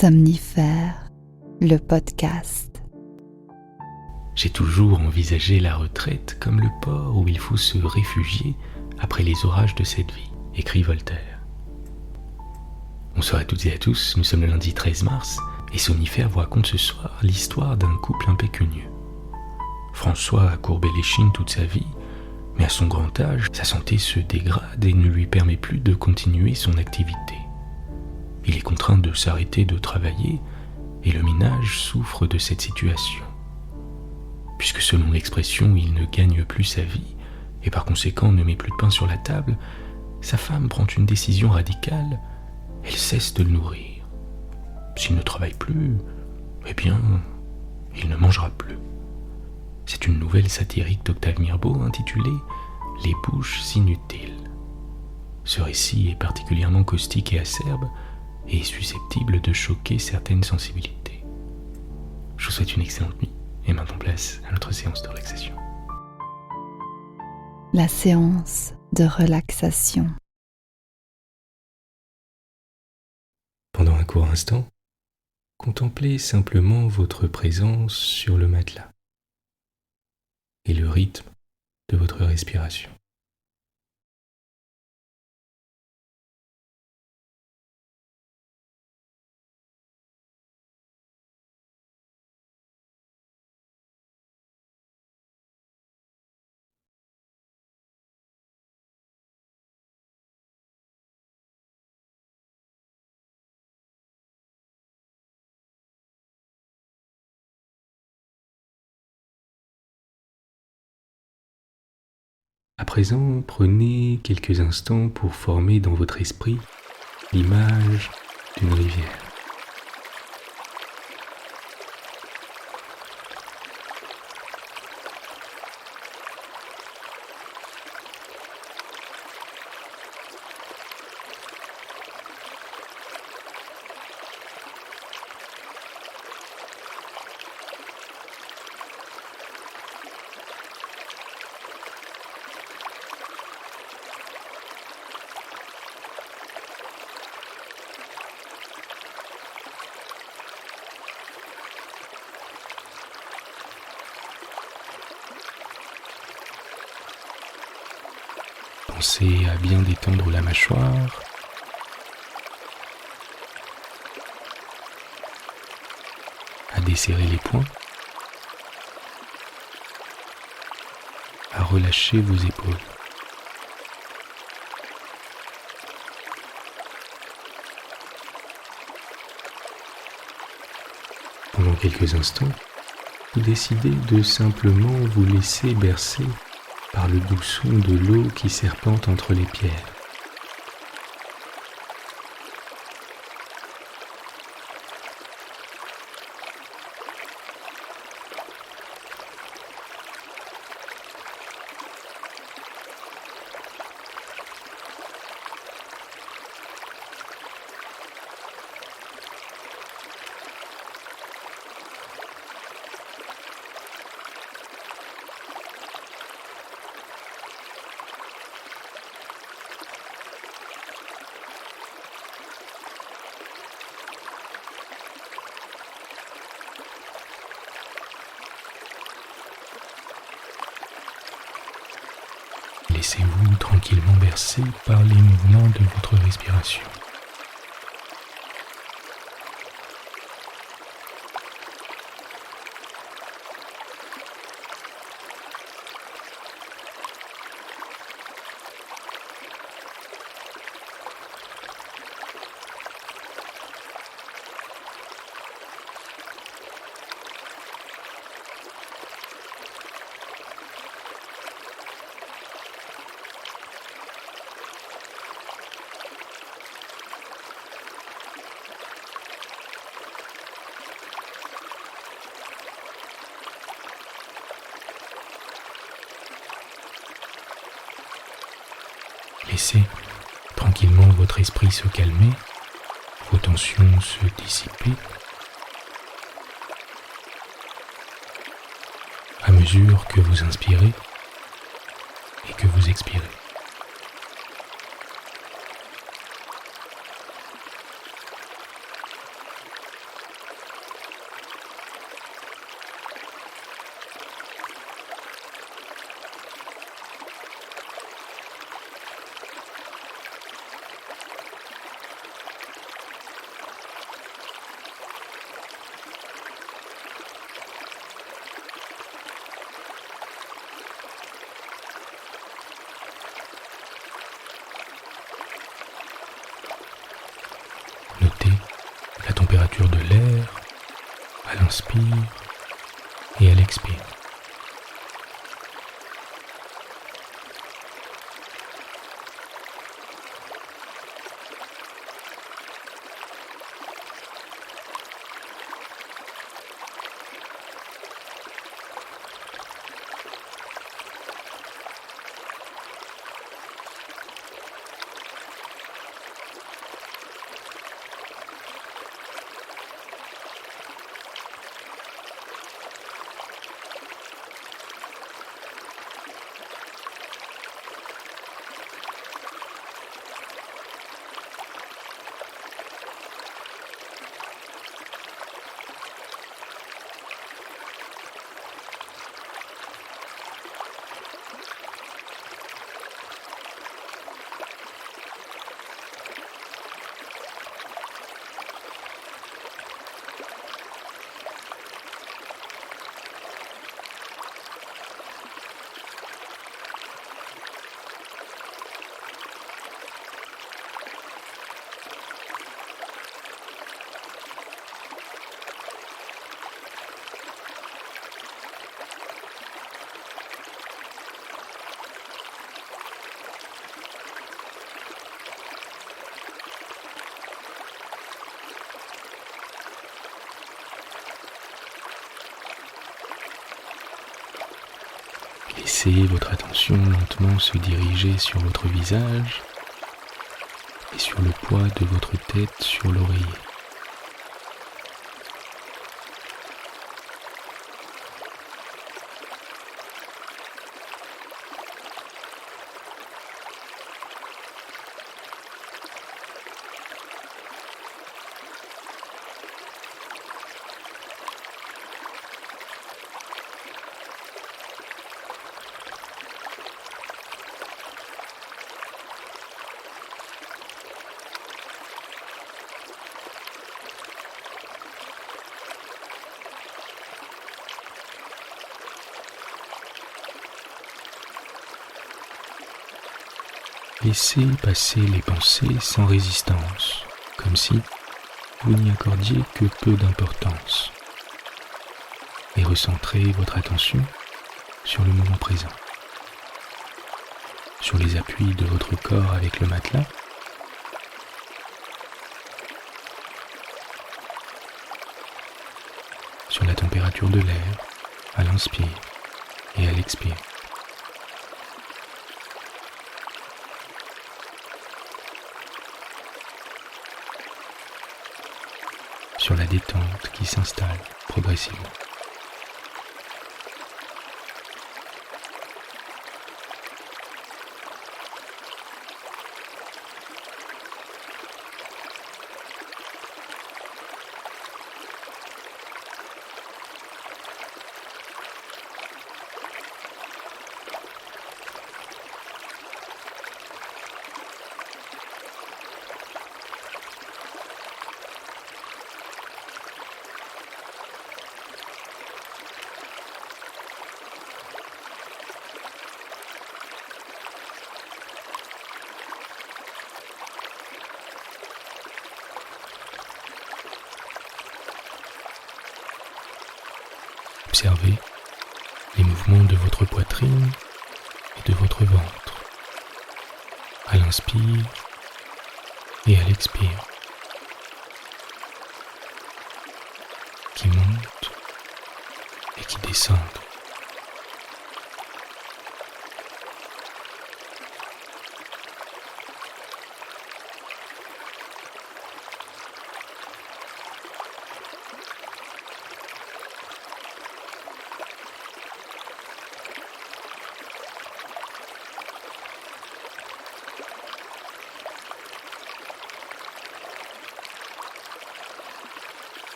Somnifère, le podcast. J'ai toujours envisagé la retraite comme le port où il faut se réfugier après les orages de cette vie, écrit Voltaire. Bonsoir à toutes et à tous, nous sommes le lundi 13 mars et Somnifère vous raconte ce soir l'histoire d'un couple impécunieux. François a courbé l'échine toute sa vie, mais à son grand âge, sa santé se dégrade et ne lui permet plus de continuer son activité. Il est contraint de s'arrêter de travailler et le ménage souffre de cette situation. Puisque selon l'expression, il ne gagne plus sa vie et par conséquent ne met plus de pain sur la table, sa femme prend une décision radicale, elle cesse de le nourrir. S'il ne travaille plus, eh bien, il ne mangera plus. C'est une nouvelle satirique d'Octave Mirbeau intitulée « Les bouches inutiles ». Ce récit est particulièrement caustique et acerbe et susceptible de choquer certaines sensibilités. Je vous souhaite une excellente nuit et maintenant place à notre séance de relaxation. La séance de relaxation. Pendant un court instant, contemplez simplement votre présence sur le matelas et le rythme de votre respiration. À présent, prenez quelques instants pour former dans votre esprit l'image d'une rivière. Pensez à bien détendre la mâchoire, à desserrer les poings, à relâcher vos épaules. Pendant quelques instants, vous décidez de simplement vous laisser bercer par le doux son de l'eau qui serpente entre les pierres. Laissez-vous tranquillement bercer par les mouvements de votre respiration. Laissez tranquillement votre esprit se calmer, vos tensions se dissiper à mesure que vous inspirez et que vous expirez. température de l'air à l'inspire et à l'expire. Laissez votre attention lentement se diriger sur votre visage et sur le poids de votre tête sur l'oreiller. Laissez passer les pensées sans résistance, comme si vous n'y accordiez que peu d'importance. Et recentrez votre attention sur le moment présent, sur les appuis de votre corps avec le matelas, sur la température de l'air à l'inspire et à l'expire. Sur la détente qui s'installe progressivement. Observez les mouvements de votre poitrine et de votre ventre, à l'inspire et à l'expire, qui montent et qui descendent.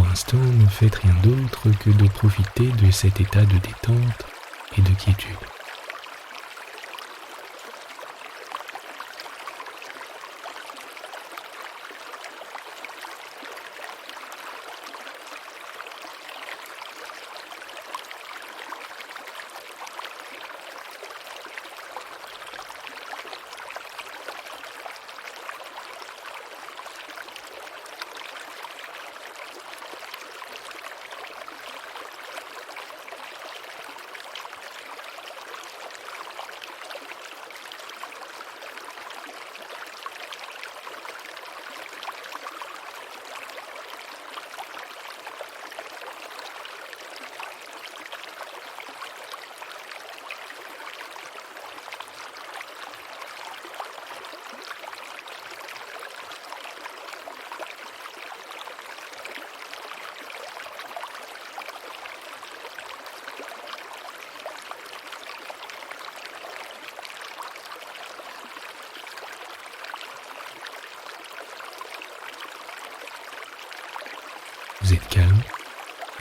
pour l'instant, ne faites rien d'autre que de profiter de cet état de détente et de quiétude. Vous êtes calme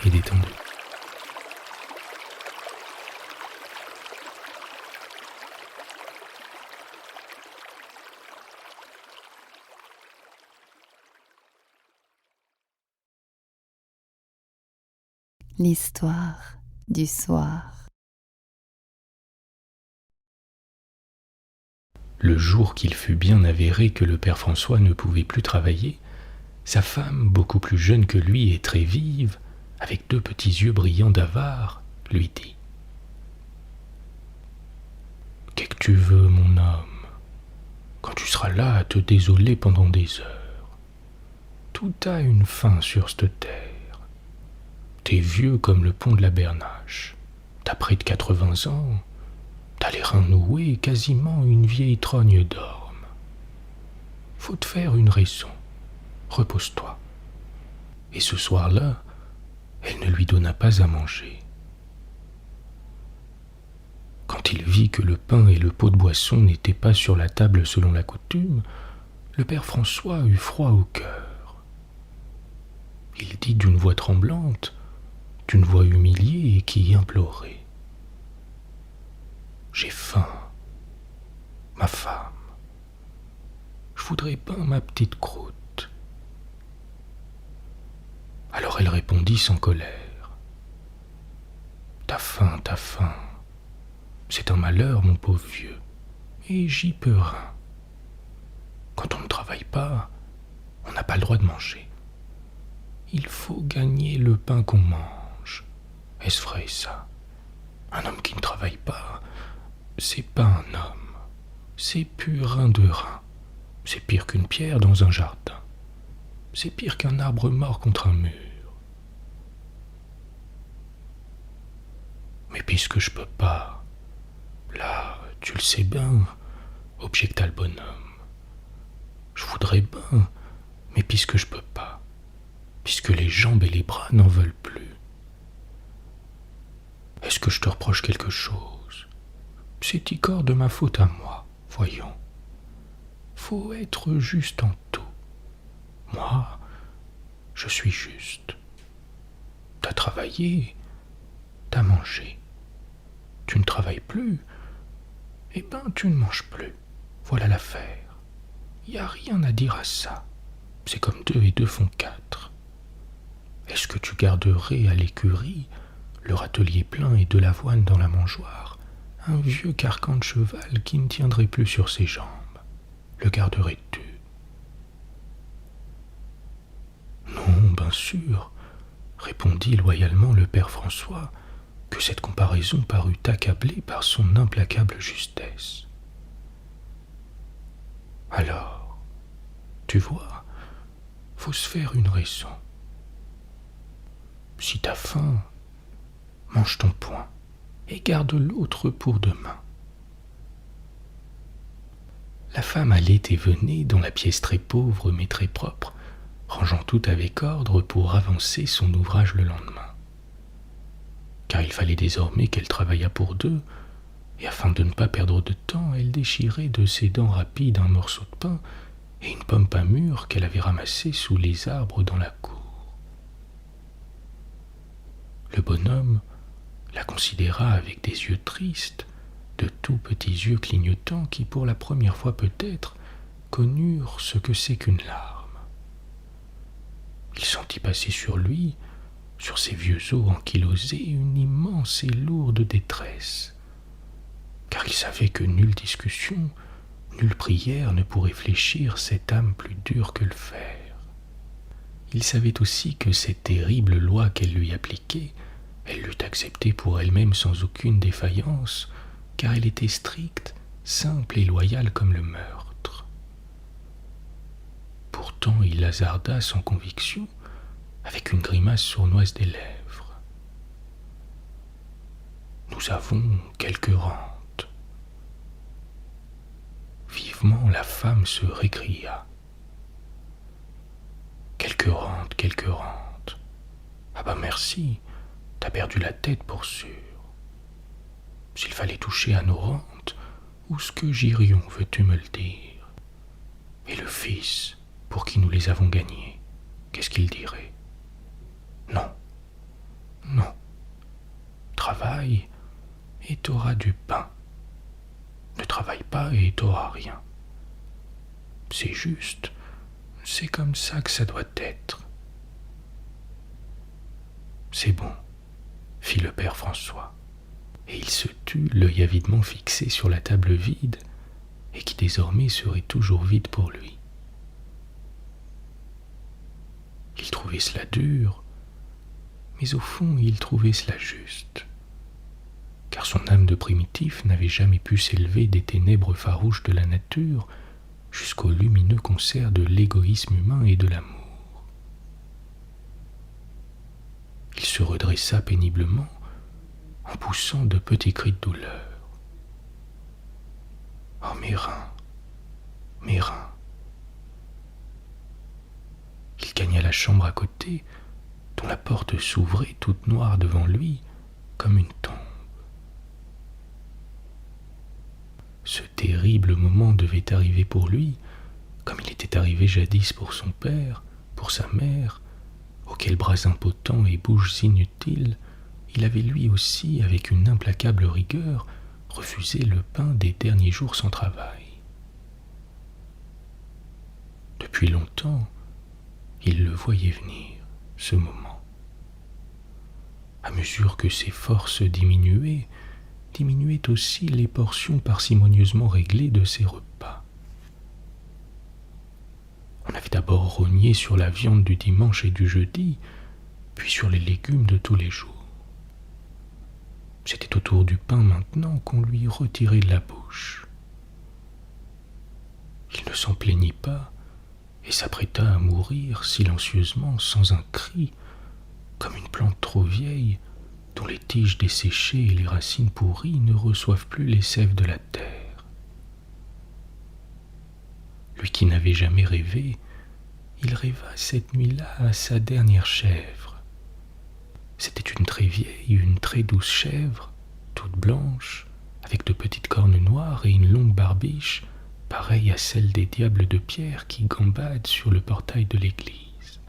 et détendu. L'histoire du soir. Le jour qu'il fut bien avéré que le père François ne pouvait plus travailler, sa femme, beaucoup plus jeune que lui et très vive, avec 2 petits yeux brillants d'avare, lui dit : « Qu'est-ce que tu veux, mon homme, quand tu seras là à te désoler pendant des heures? Tout a une fin sur cette terre. T'es vieux comme le pont de la Bernache, t'as près de 80 ans, t'as les reins noués, quasiment une vieille trogne d'orme. Faut te faire une raison. Repose-toi. » Et ce soir-là, elle ne lui donna pas à manger. Quand il vit que le pain et le pot de boisson n'étaient pas sur la table selon la coutume, le père François eut froid au cœur. Il dit d'une voix tremblante, d'une voix humiliée et qui implorait : « J'ai faim, ma femme. Je voudrais bien ma petite croûte. » Alors elle répondit sans colère : « Ta faim, c'est un malheur, mon pauvre vieux, et j'y peux rien. Quand on ne travaille pas, on n'a pas le droit de manger. Il faut gagner le pain qu'on mange. Est-ce vrai, ça? Un homme qui ne travaille pas, c'est pas un homme. C'est purin de rein. C'est pire qu'une pierre dans un jardin. C'est pire qu'un arbre mort contre un mur. Mais puisque je peux pas, là, tu le sais bien, objecta le bonhomme. Je voudrais bien, mais puisque je peux pas, puisque les jambes et les bras n'en veulent plus. Est-ce que je te reproche quelque chose? C'est encore de ma faute à moi, voyons. Faut être juste en tout. Moi, je suis juste. T'as travaillé, t'as mangé. Tu ne travailles plus, eh ben tu ne manges plus. Voilà l'affaire. Y a rien à dire à ça. C'est comme 2 et 2 font 4. Est-ce que tu garderais à l'écurie, le râtelier plein et de l'avoine dans la mangeoire, un vieux carcan de cheval qui ne tiendrait plus sur ses jambes? Le garderais-tu? Non, bien sûr, répondit loyalement le père François, que cette comparaison parut accablée par son implacable justesse. Alors, tu vois, faut se faire une raison. Si t'as faim, mange ton poing et garde l'autre pour demain. La femme allait et venait dans la pièce très pauvre mais très propre, rangeant tout avec ordre pour avancer son ouvrage le lendemain. Car il fallait désormais qu'elle travaillât pour 2, et afin de ne pas perdre de temps, elle déchirait de ses dents rapides un morceau de pain et une pomme pas mûre qu'elle avait ramassée sous les arbres dans la cour. Le bonhomme la considéra avec des yeux tristes, de tout petits yeux clignotants qui, pour la première fois peut-être, connurent ce que c'est qu'une larme. Il sentit passer sur lui, sur ses vieux os ankylosés, une immense et lourde détresse, car il savait que nulle discussion, nulle prière ne pourrait fléchir cette âme plus dure que le fer. Il savait aussi que cette terrible loi qu'elle lui appliquait, elle l'eût acceptée pour elle-même sans aucune défaillance, car elle était stricte, simple et loyale comme le meurtre. Pourtant il hasarda sans conviction, avec une grimace sournoise des lèvres. Nous avons quelques rentes. Vivement la femme se récria. Quelques rentes. Ah bah merci, t'as perdu la tête pour sûr. S'il fallait toucher à nos rentes, où ce que j'irions, veux-tu me le dire? Et le fils, pour qui nous les avons gagnés, qu'est-ce qu'il dirait? Non. Travaille et t'auras du pain. Ne travaille pas et t'auras rien. C'est juste, c'est comme ça que ça doit être. C'est bon, fit le père François, et il se tut, l'œil avidement fixé sur la table vide, et qui désormais serait toujours vide pour lui. Il trouvait cela dur, mais au fond il trouvait cela juste, car son âme de primitif n'avait jamais pu s'élever des ténèbres farouches de la nature jusqu'au lumineux concert de l'égoïsme humain et de l'amour. Il se redressa péniblement en poussant de petits cris de douleur. « Oh, mes reins, mes reins !» Il gagna la chambre à côté, dont la porte s'ouvrait toute noire devant lui, comme une tombe. Ce terrible moment devait arriver pour lui, comme il était arrivé jadis pour son père, pour sa mère, auxquels bras impotents et bouches inutiles, il avait lui aussi, avec une implacable rigueur, refusé le pain des derniers jours sans travail. Depuis longtemps, il le voyait venir, ce moment. À mesure que ses forces diminuaient aussi les portions parcimonieusement réglées de ses repas. On avait d'abord rogné sur la viande du dimanche et du jeudi, puis sur les légumes de tous les jours. C'était autour du pain maintenant qu'on lui retirait de la bouche. Il ne s'en plaignit pas et s'apprêta à mourir silencieusement, sans un cri, comme une plante trop vieille dont les tiges desséchées et les racines pourries ne reçoivent plus les sèves de la terre. Lui qui n'avait jamais rêvé, il rêva cette nuit-là à sa dernière chèvre. C'était une très vieille, une très douce chèvre, toute blanche, avec de petites cornes noires et une longue barbiche, pareille à celle des diables de pierre qui gambadent sur le portail de l'église.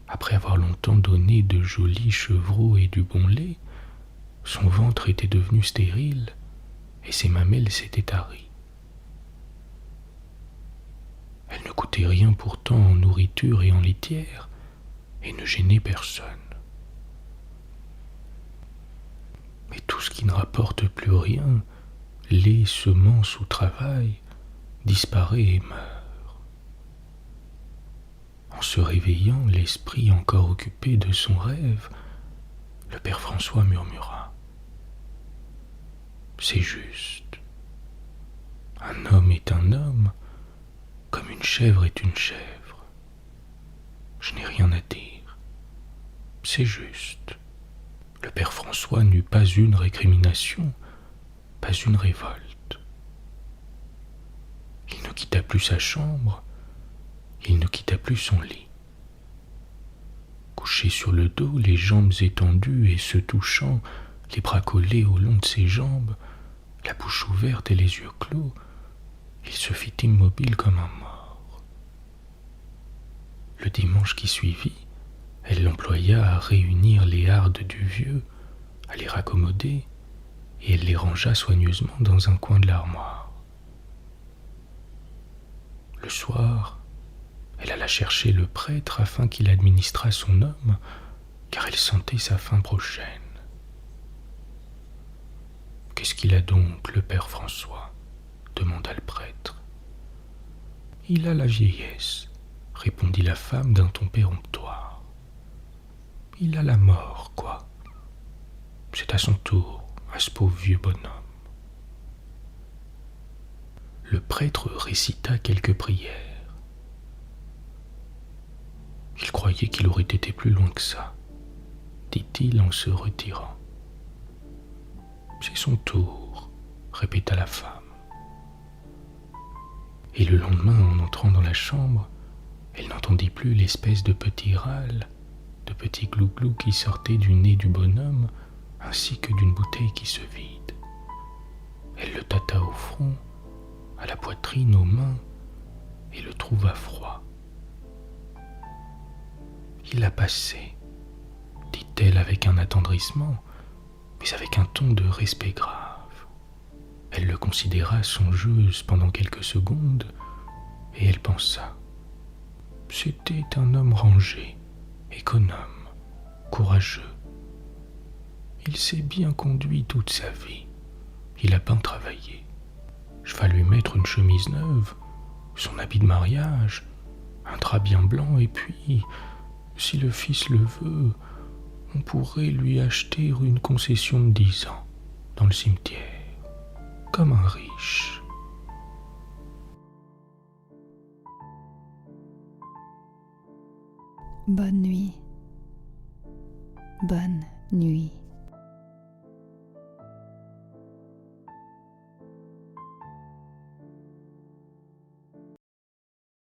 Après avoir longtemps donné de jolis chevreaux et du bon lait, son ventre était devenu stérile et ses mamelles s'étaient taries. Elle ne coûtait rien pourtant en nourriture et en litière et ne gênait personne. Mais tout ce qui ne rapporte plus rien, lait, semences ou travail, disparaît et meurt. En se réveillant, l'esprit encore occupé de son rêve, le père François murmura : « C'est juste. Un homme est un homme, comme une chèvre est une chèvre. Je n'ai rien à dire. C'est juste. » Le père François n'eut pas une récrimination, pas une révolte. Il ne quitta plus sa chambre, il ne quitta plus son lit. Couché sur le dos, les jambes étendues et se touchant, les bras collés au long de ses jambes, la bouche ouverte et les yeux clos, il se fit immobile comme un mort. Le dimanche qui suivit, Elle l'employa à réunir les hardes du vieux, à les raccommoder, et elle les rangea soigneusement dans un coin de l'armoire. Le soir, elle alla chercher le prêtre afin qu'il administrât son homme, car elle sentait sa fin prochaine. « Qu'est-ce qu'il a donc, le père François ?» demanda le prêtre. « Il a la vieillesse, » répondit la femme d'un ton péremptoire. « Il a la mort, quoi. C'est à son tour, à ce pauvre vieux bonhomme. » Le prêtre récita quelques prières. Il croyait qu'il aurait été plus loin que ça, dit-il en se retirant. « C'est son tour, » répéta la femme. Et le lendemain, en entrant dans la chambre, elle n'entendit plus l'espèce de petit râle, de petit glou-glou qui sortait du nez du bonhomme, ainsi que d'une bouteille qui se vide. Elle le tâta au front, à la poitrine, aux mains, et le trouva froid. « Il a passé, » dit-elle avec un attendrissement, mais avec un ton de respect grave. Elle le considéra songeuse pendant quelques secondes, et elle pensa. C'était un homme rangé, économe, courageux. Il s'est bien conduit toute sa vie. Il a bien travaillé. Je vas lui mettre une chemise neuve, son habit de mariage, un drap bien blanc, et puis, si le fils le veut, on pourrait lui acheter une concession de 10 ans dans le cimetière, comme un riche. Bonne nuit. Bonne nuit.